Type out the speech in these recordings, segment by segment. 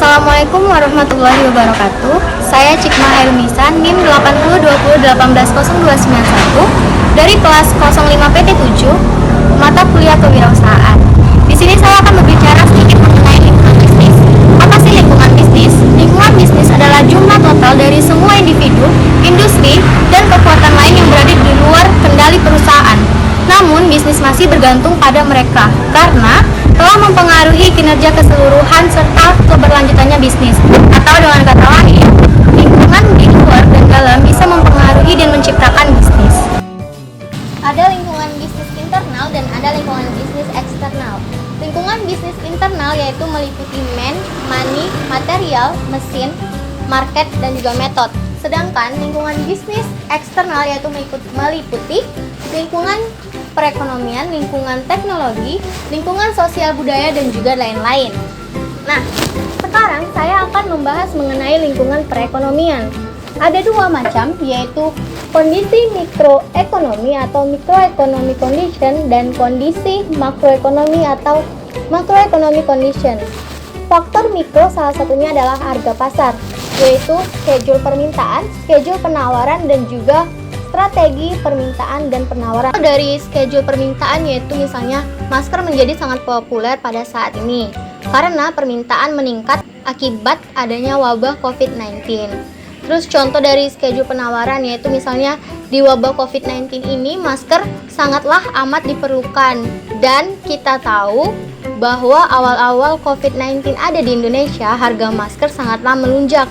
Assalamualaikum warahmatullahi wabarakatuh. Saya Cikma Helmisa, NIM 8020180291 dari kelas 05 PT7, mata kuliah kewirausahaan. Di sini saya akan berbicara sedikit mengenai lingkungan bisnis. Apa sih lingkungan bisnis? Lingkungan bisnis adalah jumlah total dari semua individu, industri, dan kekuatan lain yang berada di luar kendali perusahaan. Namun, bisnis masih bergantung pada mereka karena telah mempengaruhi kinerja keseluruhan serta keberlanjutannya bisnis. Atau dengan kata lain, lingkungan di luar dan dalam bisa mempengaruhi dan menciptakan bisnis. Ada lingkungan bisnis internal dan ada lingkungan bisnis eksternal. Lingkungan bisnis internal yaitu meliputi money, material, mesin, market, dan juga metode. Sedangkan lingkungan bisnis eksternal yaitu meliputi lingkungan perekonomian, lingkungan teknologi, lingkungan sosial budaya, dan juga lain-lain. Nah, sekarang saya akan membahas mengenai lingkungan perekonomian. Ada dua macam, yaitu kondisi mikroekonomi atau microeconomic condition dan kondisi makroekonomi atau macroeconomic condition. Faktor mikro salah satunya adalah harga pasar, yaitu schedule permintaan, schedule penawaran, dan juga strategi permintaan dan penawaran. Dari schedule permintaan yaitu misalnya masker menjadi sangat populer pada saat ini karena permintaan meningkat akibat adanya wabah COVID-19. Terus contoh dari schedule penawaran yaitu misalnya di wabah COVID-19 ini masker sangatlah amat diperlukan dan kita tahu bahwa awal-awal COVID-19 ada di Indonesia harga masker sangatlah melunjak.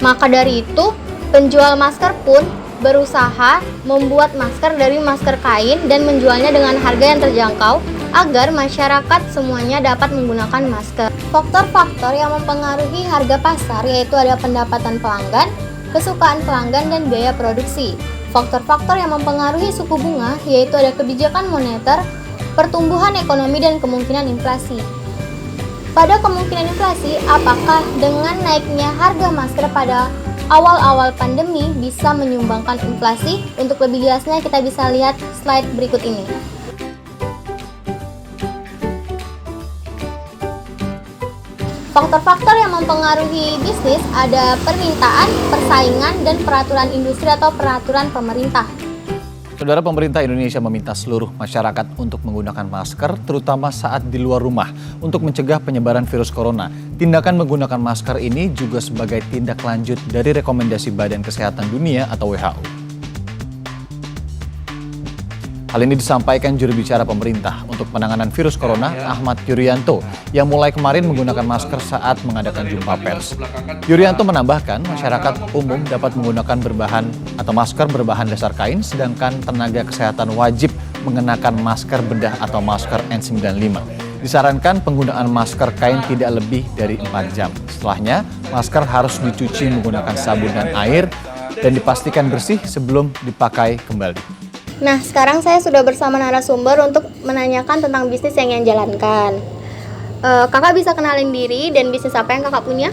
Maka dari itu penjual masker pun berusaha membuat masker dari masker kain dan menjualnya dengan harga yang terjangkau agar masyarakat semuanya dapat menggunakan masker. Faktor-faktor yang mempengaruhi harga pasar yaitu ada pendapatan pelanggan, kesukaan pelanggan, dan biaya produksi. Faktor-faktor yang mempengaruhi suku bunga yaitu ada kebijakan moneter, pertumbuhan ekonomi, dan kemungkinan inflasi. Pada kemungkinan inflasi, apakah dengan naiknya harga masker pada awal-awal pandemi bisa menyumbangkan inflasi? Untuk lebih jelasnya kita bisa lihat slide berikut ini. Faktor-faktor yang mempengaruhi bisnis ada permintaan, persaingan, dan peraturan industri atau peraturan pemerintah. Saudara, pemerintah Indonesia meminta seluruh masyarakat untuk menggunakan masker, terutama saat di luar rumah, untuk mencegah penyebaran virus corona. Tindakan menggunakan masker ini juga sebagai tindak lanjut dari rekomendasi Badan Kesehatan Dunia atau WHO. Hal ini disampaikan juru bicara pemerintah untuk penanganan virus corona, Ahmad Yuryanto, yang mulai kemarin menggunakan masker saat mengadakan jumpa pers. Yuryanto menambahkan, masyarakat umum dapat menggunakan masker berbahan dasar kain, sedangkan tenaga kesehatan wajib mengenakan masker bedah atau masker N95. Disarankan penggunaan masker kain tidak lebih dari 4 jam. Setelahnya, masker harus dicuci menggunakan sabun dan air dan dipastikan bersih sebelum dipakai kembali. Nah, sekarang saya sudah bersama narasumber untuk menanyakan tentang bisnis yang jalankan. Kakak bisa kenalin diri dan bisnis apa yang kakak punya?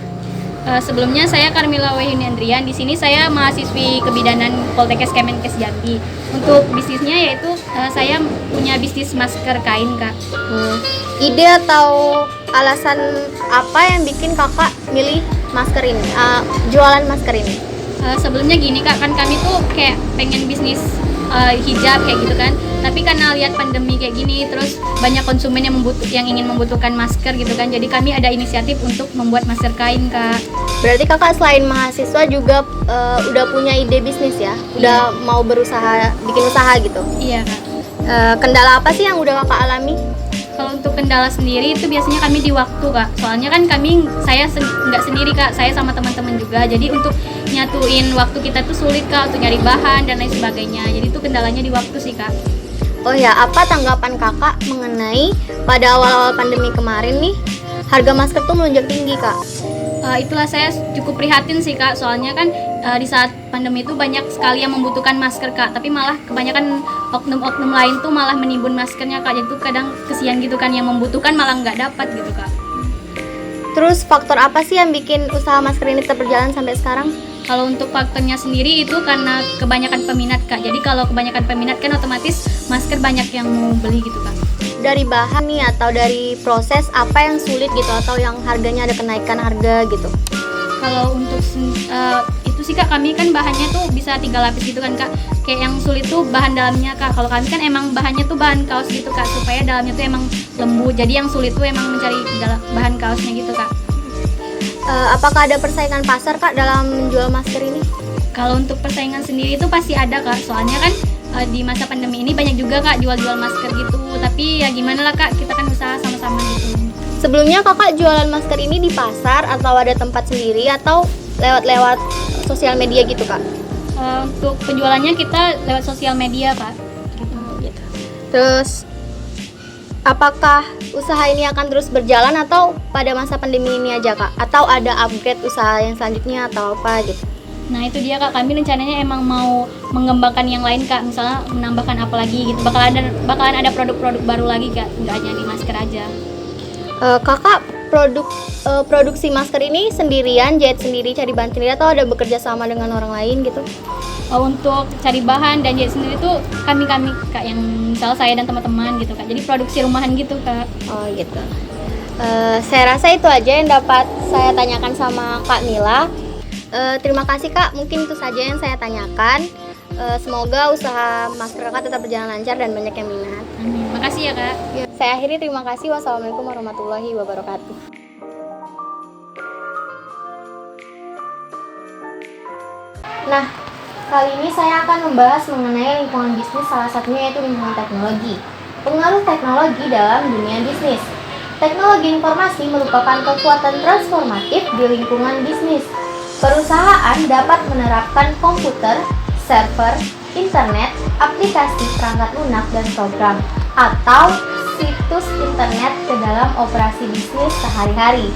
Sebelumnya saya Carmila Wahini Andrian. Di sini saya mahasiswi kebidanan Poltekkes Kemenkes Jambi. Untuk bisnisnya yaitu saya punya bisnis masker kain, Kak. Ide atau alasan apa yang bikin kakak milih masker ini, jualan masker ini? Sebelumnya gini, Kak, kan kami tuh kayak pengen bisnis hijab kayak gitu kan, tapi karena lihat pandemi kayak gini terus banyak konsumen yang ingin membutuhkan masker gitu kan, jadi kami ada inisiatif untuk membuat masker kain, Kak. Berarti kakak selain mahasiswa juga udah punya ide bisnis ya? Udah mau berusaha, bikin usaha gitu? Iya, Kak. Kendala apa sih yang udah kakak alami? Kalau untuk kendala sendiri itu biasanya kami di waktu, Kak. Soalnya kan saya nggak sendiri, Kak. Saya sama teman-teman juga. Jadi untuk nyatuin waktu kita tuh sulit, Kak, untuk nyari bahan dan lain sebagainya. Jadi itu kendalanya di waktu sih, Kak. Oh ya, apa tanggapan kakak mengenai pada awal-awal pandemi kemarin nih, harga masker tuh melonjak tinggi, Kak? Itulah saya cukup prihatin sih, Kak. Soalnya kan di saat pandemi itu banyak sekali yang membutuhkan masker, Kak. Tapi malah kebanyakan oknum-oknum lain tuh malah menimbun maskernya, Kak. Jadi tuh kadang kesian gitu kan, yang membutuhkan malah nggak dapat gitu, Kak. Terus faktor apa sih yang bikin usaha masker ini tetap berjalan sampai sekarang? Kalau untuk faktornya sendiri itu karena kebanyakan peminat, Kak. Jadi kalau kebanyakan peminat kan otomatis masker banyak yang mau beli gitu, Kak. dari bahan nih atau dari proses apa yang sulit gitu atau yang harganya ada kenaikan harga gitu? Kalau untuk itu sih Kak, kami kan bahannya tuh bisa 3 lapis gitu kan Kak. Kayak yang sulit tuh bahan dalamnya Kak. Kalau kami kan emang bahannya tuh bahan kaos gitu Kak, supaya dalamnya tuh emang lembut. Jadi yang sulit tuh emang mencari bahan kaosnya gitu Kak. Apakah ada persaingan pasar Kak dalam menjual masker ini? Kalau untuk persaingan sendiri itu pasti ada Kak. Soalnya kan di masa pandemi ini banyak juga Kak jual-jual masker gitu. Tapi ya gimana lah Kak, kita kan usaha sama-sama gitu. Sebelumnya Kakak jualan masker ini di pasar atau ada tempat sendiri atau lewat sosial media gitu Kak? Untuk penjualannya kita lewat sosial media Kak. Gitu. Terus apakah usaha ini akan terus berjalan atau pada masa pandemi ini aja Kak? Atau ada upgrade usaha yang selanjutnya atau apa gitu? Nah itu dia Kak, kami rencananya emang mau mengembangkan yang lain Kak. Misalnya menambahkan apa lagi gitu. Bakalan ada produk-produk baru lagi Kak, nggak hanya di masker aja. Kakak produksi masker ini sendirian, jahit sendiri, cari bahan sendiri atau ada bekerja sama dengan orang lain gitu? Untuk cari bahan dan jahit sendiri tuh kami Kak, yang misalnya saya dan teman-teman gitu Kak. Jadi produksi rumahan gitu Kak. Oh gitu. Saya rasa itu aja yang dapat saya tanyakan sama Kak Mila. Terima kasih Kak, mungkin itu saja yang saya tanyakan. Semoga usaha masker Kakak tetap berjalan lancar dan banyak yang minat. Amin. Makasih ya Kak. Saya akhiri, terima kasih. Wassalamualaikum warahmatullahi wabarakatuh. Nah, kali ini saya akan membahas mengenai lingkungan bisnis, salah satunya yaitu lingkungan teknologi. Pengaruh teknologi dalam dunia bisnis. Teknologi informasi merupakan kekuatan transformatif di lingkungan bisnis. Perusahaan dapat menerapkan komputer, server, internet, aplikasi perangkat lunak dan program, atau situs internet ke dalam operasi bisnis sehari-hari.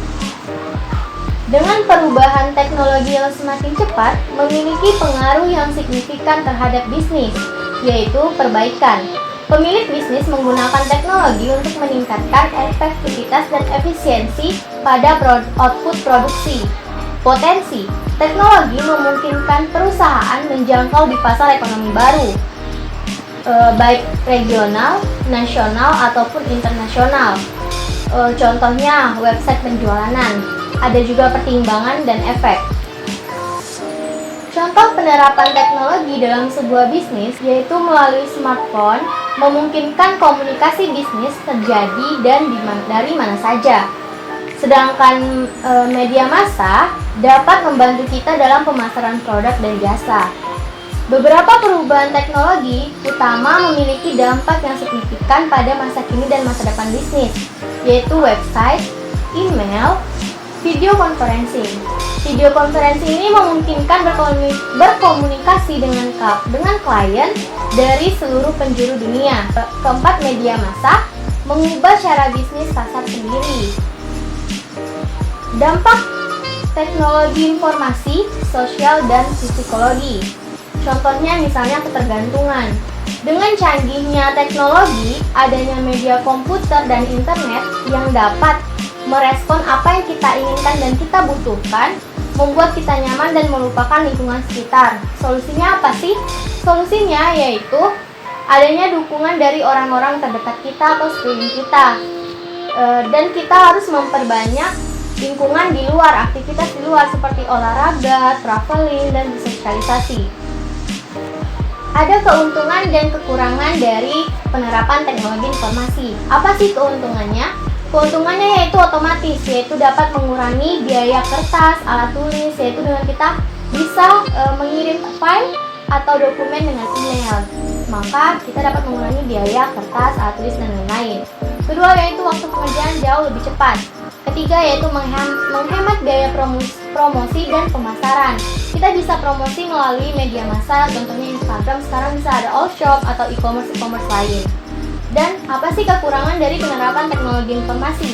Dengan perubahan teknologi yang semakin cepat, memiliki pengaruh yang signifikan terhadap bisnis, yaitu perbaikan. Pemilik bisnis menggunakan teknologi untuk meningkatkan efektivitas dan efisiensi pada output produksi. Potensi teknologi memungkinkan perusahaan menjangkau di pasar ekonomi baru, baik regional, nasional, ataupun internasional. Contohnya website penjualan. Ada juga pertimbangan dan efek. Contoh penerapan teknologi dalam sebuah bisnis yaitu melalui smartphone memungkinkan komunikasi bisnis terjadi dan dari mana saja. Sedangkan media massa dapat membantu kita dalam pemasaran produk dan jasa. Beberapa perubahan teknologi utama memiliki dampak yang signifikan pada masa kini dan masa depan bisnis, yaitu website, email, video conferencing. Video conferencing ini memungkinkan berkomunikasi dengan klien dari seluruh penjuru dunia. Keempat, media massa mengubah cara bisnis pasar sendiri. Dampak teknologi informasi, sosial, dan psikologi. Contohnya misalnya ketergantungan. Dengan canggihnya teknologi, adanya media komputer dan internet yang dapat merespon apa yang kita inginkan dan kita butuhkan, membuat kita nyaman dan melupakan lingkungan sekitar. Solusinya apa sih? Solusinya yaitu adanya dukungan dari orang-orang terdekat kita atau sekeliling kita. Dan kita harus memperbanyak lingkungan di luar, aktivitas di luar seperti olahraga, traveling, dan bersosialisasi. Ada keuntungan dan kekurangan dari penerapan teknologi informasi. Apa sih keuntungannya? Keuntungannya yaitu otomatis, yaitu dapat mengurangi biaya kertas, alat tulis, yaitu dengan kita bisa mengirim file atau dokumen dengan email. Maka kita dapat mengurangi biaya kertas, alat tulis, dan lain-lain. Kedua yaitu waktu pengerjaan jauh lebih cepat. Ketiga yaitu menghemat biaya promosi dan pemasaran. Kita bisa promosi melalui media massa, contohnya Instagram, sekarang bisa ada all shop atau e-commerce lain. Dan apa sih kekurangan dari penerapan teknologi informasi?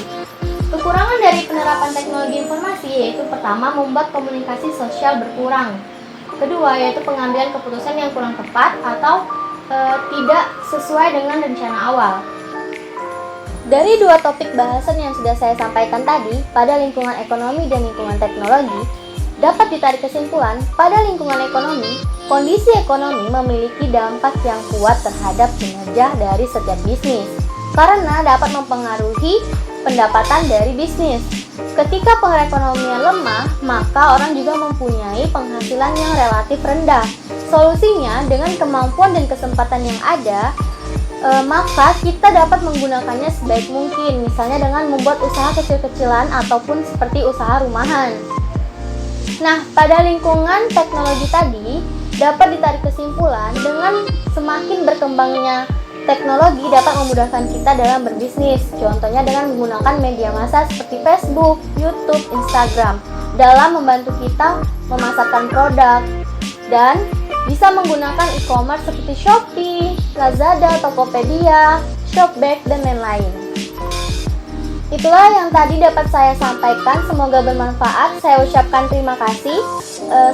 Kekurangan dari penerapan teknologi informasi yaitu pertama, membuat komunikasi sosial berkurang. Kedua yaitu pengambilan keputusan yang kurang tepat atau tidak sesuai dengan rencana awal. Dari dua topik bahasan yang sudah saya sampaikan tadi, pada lingkungan ekonomi dan lingkungan teknologi, dapat ditarik kesimpulan, pada lingkungan ekonomi, kondisi ekonomi memiliki dampak yang kuat terhadap kinerja dari setiap bisnis. karena dapat mempengaruhi pendapatan dari bisnis. Ketika perekonomian lemah, maka orang juga mempunyai penghasilan yang relatif rendah. Solusinya, dengan kemampuan dan kesempatan yang ada, maka kita dapat menggunakannya sebaik mungkin, misalnya dengan membuat usaha kecil-kecilan ataupun seperti usaha rumahan. Nah, pada lingkungan teknologi tadi dapat ditarik kesimpulan dengan semakin berkembangnya teknologi dapat memudahkan kita dalam berbisnis. Contohnya dengan menggunakan media massa seperti Facebook, YouTube, Instagram dalam membantu kita memasarkan produk, dan bisa menggunakan e-commerce seperti Shopee, Lazada, Tokopedia, Shopback, dan lain-lain. Itulah yang tadi dapat saya sampaikan, semoga bermanfaat. Saya ucapkan terima kasih.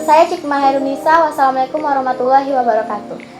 Saya Cikma Herunisa. Wassalamualaikum warahmatullahi wabarakatuh.